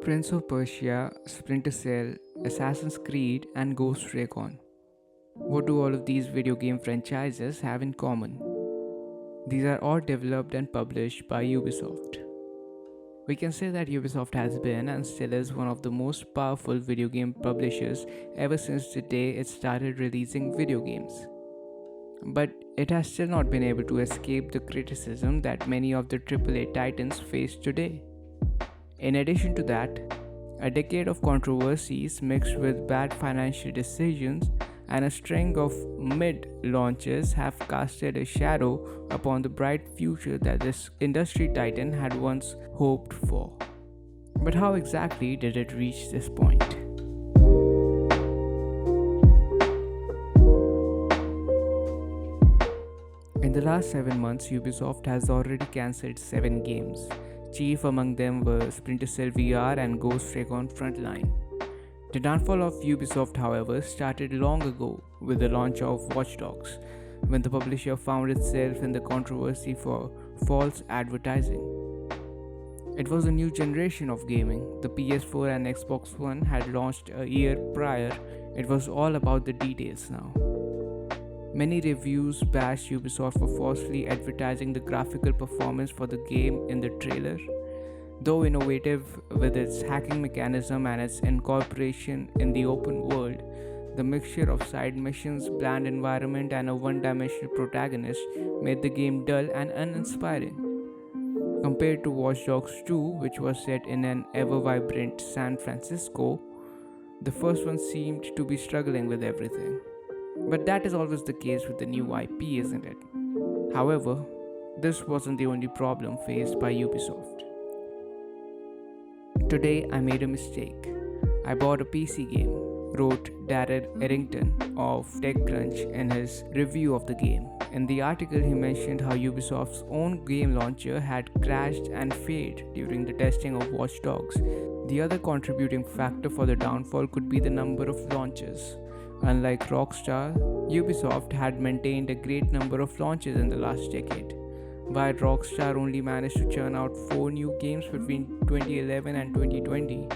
Prince of Persia, Splinter Cell, Assassin's Creed, and Ghost Recon. What do all of these video game franchises have in common? These are all developed and published by Ubisoft. We can say that Ubisoft has been and still is one of the most powerful video game publishers ever since the day it started releasing video games. But it has still not been able to escape the criticism that many of the AAA titans face today. In addition to that, a decade of controversies mixed with bad financial decisions and a string of mid-launches have casted a shadow upon the bright future that this industry titan had once hoped for. But how exactly did it reach this point? In the last 7 months, Ubisoft has already cancelled 7 games. Chief among them were Splinter Cell VR and Ghost Recon Frontline. The downfall of Ubisoft, however, started long ago with the launch of Watch Dogs, when the publisher found itself in the controversy for false advertising. It was a new generation of gaming. The PS4 and Xbox One had launched a year prior. It was all about the details now. Many reviews bashed Ubisoft for falsely advertising the graphical performance for the game in the trailer. Though innovative with its hacking mechanism and its incorporation in the open world, the mixture of side missions, bland environment, and a one-dimensional protagonist made the game dull and uninspiring. Compared to Watch Dogs 2, which was set in an ever-vibrant San Francisco, the first one seemed to be struggling with everything. But that is always the case with the new IP, isn't it? However, this wasn't the only problem faced by Ubisoft. Today I made a mistake. I bought a PC game, wrote Darren Errington of TechCrunch in his review of the game. In the article, he mentioned how Ubisoft's own game launcher had crashed and failed during the testing of Watch Dogs. The other contributing factor for the downfall could be the number of launches. Unlike Rockstar, Ubisoft had maintained a great number of launches in the last decade. While Rockstar only managed to churn out 4 new games between 2011 and 2020,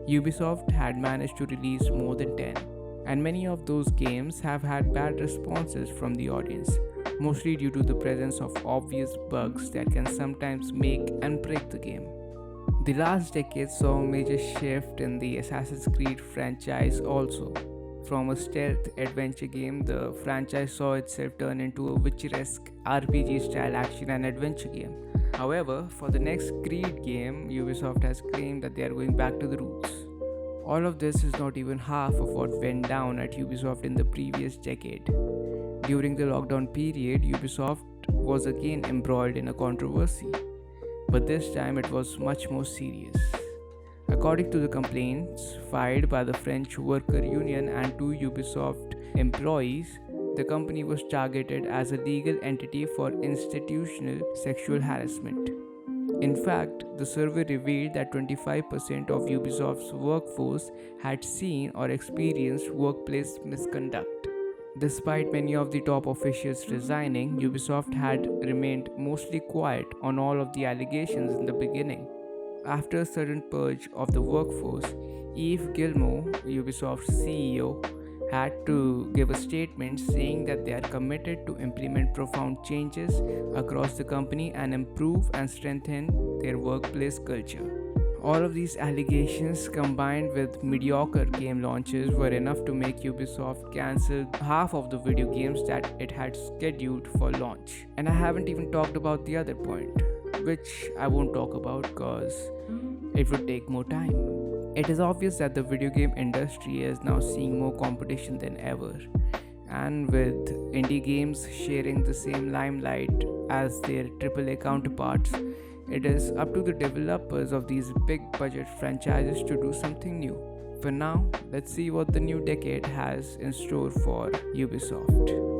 Ubisoft had managed to release more than 10. And many of those games have had bad responses from the audience, mostly due to the presence of obvious bugs that can sometimes make and break the game. The last decade saw a major shift in the Assassin's Creed franchise also. From a stealth adventure game, the franchise saw itself turn into a Witcher-esque RPG-style action and adventure game. However, for the next Creed game, Ubisoft has claimed that they are going back to the roots. All of this is not even half of what went down at Ubisoft in the previous decade. During the lockdown period, Ubisoft was again embroiled in a controversy, but this time it was much more serious. According to the complaints filed by the French worker union and 2 Ubisoft employees, the company was targeted as a legal entity for institutional sexual harassment. In fact, the survey revealed that 25% of Ubisoft's workforce had seen or experienced workplace misconduct. Despite many of the top officials resigning, Ubisoft had remained mostly quiet on all of the allegations in the beginning. After a sudden purge of the workforce, Yves Guillemot, Ubisoft's CEO, had to give a statement saying that they are committed to implement profound changes across the company and improve and strengthen their workplace culture. All of these allegations combined with mediocre game launches were enough to make Ubisoft cancel half of the video games that it had scheduled for launch. And I haven't even talked about the other point, which I won't talk about because it would take more time. It is obvious that the video game industry is now seeing more competition than ever, and with indie games sharing the same limelight as their AAA counterparts, it is up to the developers of these big budget franchises to do something new. For now, let's see what the new decade has in store for Ubisoft.